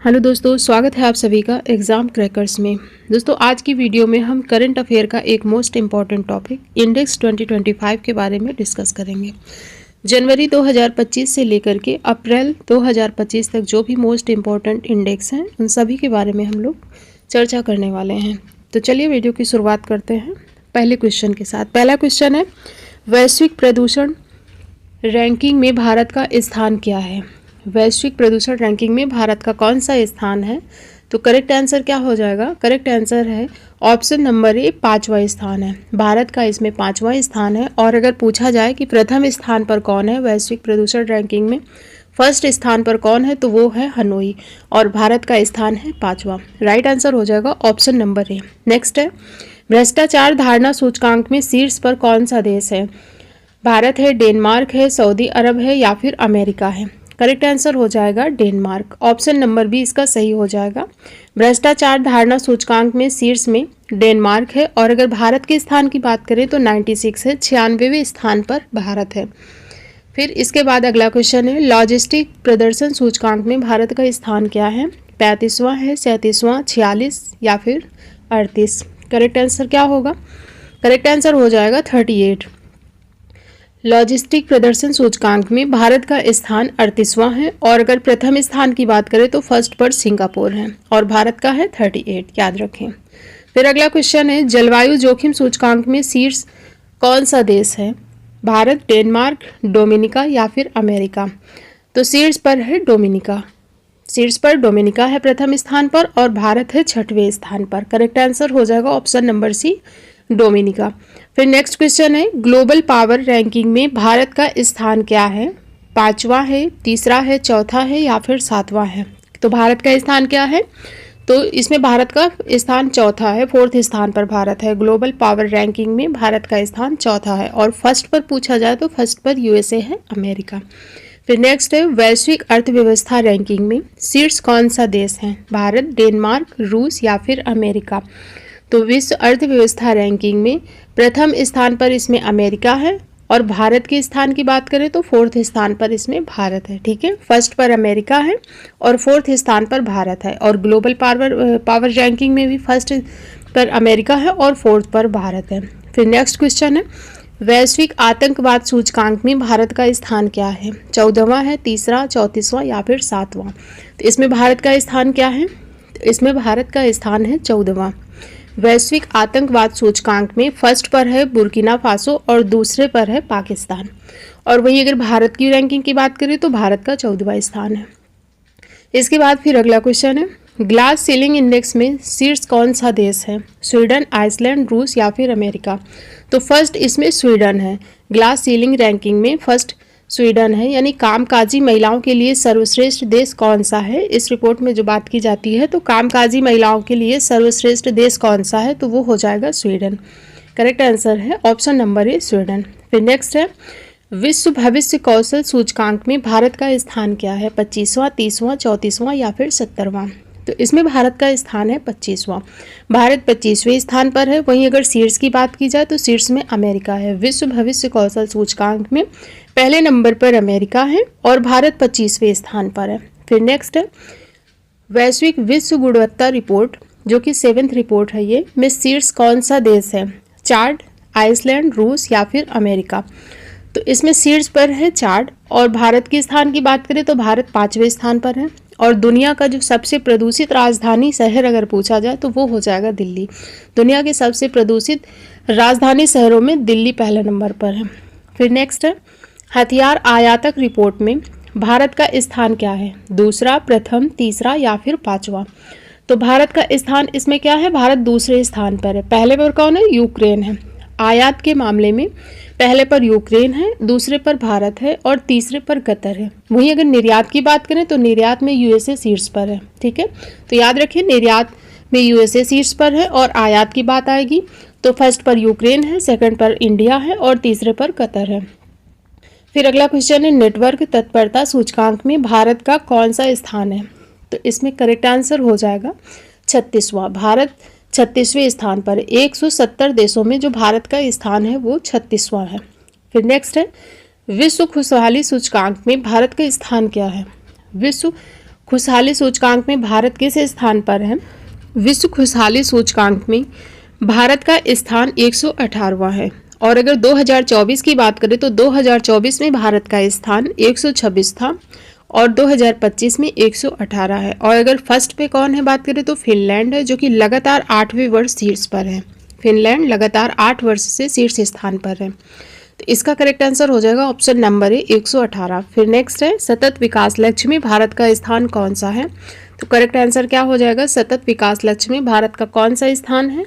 Hello दोस्तों, स्वागत है आप सभी का एग्ज़ाम क्रैकर्स में। दोस्तों, आज की वीडियो में हम करंट अफेयर का एक मोस्ट इम्पॉर्टेंट टॉपिक इंडेक्स 2025 के बारे में डिस्कस करेंगे। जनवरी 2025 से लेकर के अप्रैल 2025 तक जो भी मोस्ट इम्पॉर्टेंट इंडेक्स हैं उन सभी के बारे में हम लोग चर्चा करने वाले हैं। तो चलिए वीडियो की शुरुआत करते हैं पहले क्वेश्चन के साथ। पहला क्वेश्चन है, वैश्विक प्रदूषण रैंकिंग में भारत का स्थान क्या है? वैश्विक प्रदूषण रैंकिंग में भारत का कौन सा स्थान है? तो करेक्ट आंसर क्या हो जाएगा? करेक्ट आंसर है ऑप्शन नंबर ए, 5वां स्थान है। भारत का इसमें 5वां स्थान है। और अगर पूछा जाए कि प्रथम स्थान पर कौन है वैश्विक प्रदूषण रैंकिंग में, फर्स्ट स्थान पर कौन है, तो वो है हनोई और भारत का स्थान है 5वां। राइट आंसर हो जाएगा ऑप्शन नंबर ए। नेक्स्ट है, भ्रष्टाचार धारणा सूचकांक में शीर्ष पर कौन सा देश है? भारत है, डेनमार्क है, सऊदी अरब है या फिर अमेरिका है? करेक्ट आंसर हो जाएगा डेनमार्क। ऑप्शन नंबर बी इसका सही हो जाएगा। भ्रष्टाचार धारणा सूचकांक में शीर्ष में डेनमार्क है। और अगर भारत के स्थान की बात करें तो 96 है, 96वें स्थान पर भारत है। फिर इसके बाद अगला क्वेश्चन है, लॉजिस्टिक प्रदर्शन सूचकांक में भारत का स्थान क्या है? 35वां है, 37वां, 46 या फिर 38? करेक्ट आंसर क्या होगा? करेक्ट आंसर हो जाएगा 38। लॉजिस्टिक प्रदर्शन सूचकांक में भारत का स्थान 38वां है। और अगर प्रथम स्थान की बात करें तो फर्स्ट पर सिंगापुर है और भारत का है 38, याद रखें। फिर अगला क्वेश्चन है, जलवायु जोखिम सूचकांक में शीर्ष कौन सा देश है? भारत, डेनमार्क, डोमिनिका या फिर अमेरिका? तो शीर्ष पर है डोमिनिका। शीर्ष पर डोमिनिका है प्रथम स्थान पर और भारत है 6वें स्थान पर। करेक्ट आंसर हो जाएगा ऑप्शन नंबर सी, डोमिनिका। फिर नेक्स्ट क्वेश्चन है, ग्लोबल पावर रैंकिंग में भारत का स्थान क्या है? 5वां है, तीसरा है, चौथा है या फिर 7वां है? तो भारत का स्थान क्या है? तो इसमें भारत का स्थान चौथा है, 4th स्थान पर भारत है। ग्लोबल पावर रैंकिंग में भारत का स्थान चौथा है। और फर्स्ट पर पूछा जाए तो फर्स्ट पर यूएसए है, अमेरिका। फिर नेक्स्ट है, वैश्विक अर्थव्यवस्था रैंकिंग में शीर्ष कौन सा देश है? भारत, डेनमार्क, रूस या फिर अमेरिका? तो विश्व अर्थव्यवस्था रैंकिंग में प्रथम स्थान पर इसमें अमेरिका है और भारत के स्थान की बात करें तो 4th स्थान पर इसमें भारत है। ठीक है, फर्स्ट पर अमेरिका है और 4th स्थान पर भारत है। और ग्लोबल पावर रैंकिंग में भी फर्स्ट पर अमेरिका है और 4th पर भारत है। फिर नेक्स्ट क्वेश्चन है, वैश्विक आतंकवाद सूचकांक में भारत का स्थान क्या है? 14वां है, तीसरा, 34वां या फिर 7वां? तो इसमें भारत का स्थान क्या है? इसमें भारत का स्थान है 14वां। वैश्विक आतंकवाद सूचकांक में फर्स्ट पर है बुर्किना फासो और दूसरे पर है पाकिस्तान। और वही अगर भारत की रैंकिंग की बात करें तो भारत का 14वां स्थान है। इसके बाद फिर अगला क्वेश्चन है, ग्लास सीलिंग इंडेक्स में शीर्ष कौन सा देश है? स्वीडन, आइसलैंड, रूस या फिर अमेरिका? तो फर्स्ट इसमें स्वीडन है। ग्लास सीलिंग रैंकिंग में फर्स्ट स्वीडन है। यानी कामकाजी महिलाओं के लिए सर्वश्रेष्ठ देश कौन सा है? इस रिपोर्ट में जो बात की जाती है तो कामकाजी महिलाओं के लिए सर्वश्रेष्ठ देश कौन सा है, तो वो हो जाएगा स्वीडन। करेक्ट आंसर है ऑप्शन नंबर ए, स्वीडन। फिर नेक्स्ट है, विश्व भविष्य कौशल सूचकांक में भारत का स्थान क्या है? 25वां, 30वां, 34वां या फिर 70वां? तो इसमें भारत का स्थान है 25वां। भारत 25वें स्थान पर है। वहीं अगर शीर्ष की बात की जाए तो शीर्ष में अमेरिका है। विश्व भविष्य कौशल सूचकांक में पहले नंबर पर अमेरिका है और भारत 25वें स्थान पर है। फिर नेक्स्ट है, वैश्विक विश्व गुणवत्ता रिपोर्ट जो कि 7th रिपोर्ट है ये, में शीर्ष कौन सा देश है? चाड, आइसलैंड, रूस या फिर अमेरिका? तो इसमें शीर्ष पर है चाड। और भारत के स्थान की बात करें तो भारत 5वें स्थान पर है। और दुनिया का जो सबसे प्रदूषित राजधानी शहर अगर पूछा जाए तो वो हो जाएगा दिल्ली। दुनिया के सबसे प्रदूषित राजधानी शहरों में दिल्ली पहले नंबर पर है। फिर नेक्स्ट है, हथियार आयातक रिपोर्ट में भारत का स्थान क्या है? दूसरा, प्रथम, तीसरा या फिर 5वां? तो भारत का स्थान इसमें क्या है? भारत दूसरे स्थान पर है। पहले पर कौन है? यूक्रेन है। आयात के मामले में पहले पर यूक्रेन है, दूसरे पर भारत है और तीसरे पर कतर है। वहीं अगर निर्यात की बात करें तो निर्यात में यूएसए शीर्ष पर है। ठीक है, तो याद रखिए निर्यात में यूएसए शीर्ष पर है। और आयात की बात आएगी तो फर्स्ट पर यूक्रेन है, सेकंड पर इंडिया है और तीसरे पर कतर है। फिर अगला क्वेश्चन है, नेटवर्क तत्परता सूचकांक में भारत का कौन सा स्थान है? तो इसमें करेक्ट आंसर हो जाएगा 36वां। भारत 36वें स्थान पर। 170 देशों में जो भारत का स्थान है वो 36वां है। फिर नेक्स्ट है, विश्व खुशहाली सूचकांक में भारत का स्थान क्या है? विश्व खुशहाली सूचकांक में भारत किस स्थान पर है? विश्व खुशहाली सूचकांक में भारत का स्थान 118वां है। और अगर 2024 की बात करें तो 2024 में भारत का स्थान 126 था और 2025 में 118 है। और अगर फर्स्ट पे कौन है बात करें तो फिनलैंड है, जो कि लगातार 8वें वर्ष शीर्ष पर है। फिनलैंड लगातार 8 वर्ष से शीर्ष स्थान पर है। तो इसका करेक्ट आंसर हो जाएगा ऑप्शन नंबर ए 118। फिर नेक्स्ट है सतत विकास लक्ष्य में भारत का स्थान कौन सा है? तो करेक्ट आंसर क्या हो जाएगा? सतत विकास लक्ष्य में भारत का कौन सा स्थान है?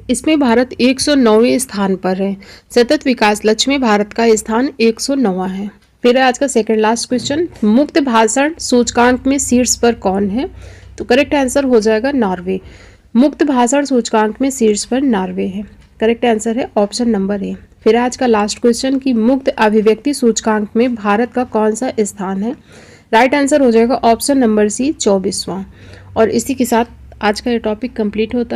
इसमें भारत 109वें स्थान पर है। सतत विकास लक्ष्य में भारत का स्थान 109वां है। फिर आज का सेकंड लास्ट क्वेश्चन, मुक्त भाषण सूचकांक में शीर्ष पर कौन है? तो करेक्ट आंसर हो जाएगा नॉर्वे। मुक्त भाषण सूचकांक में शीर्ष पर नॉर्वे है। करेक्ट आंसर है ऑप्शन नंबर ए। फिर आज का लास्ट क्वेश्चन कि मुक्त अभिव्यक्ति सूचकांक में भारत का कौन सा स्थान है? राइट आंसर हो जाएगा ऑप्शन नंबर सी 24वां। और इसी के साथ आज का ये टॉपिक कंप्लीट होता है।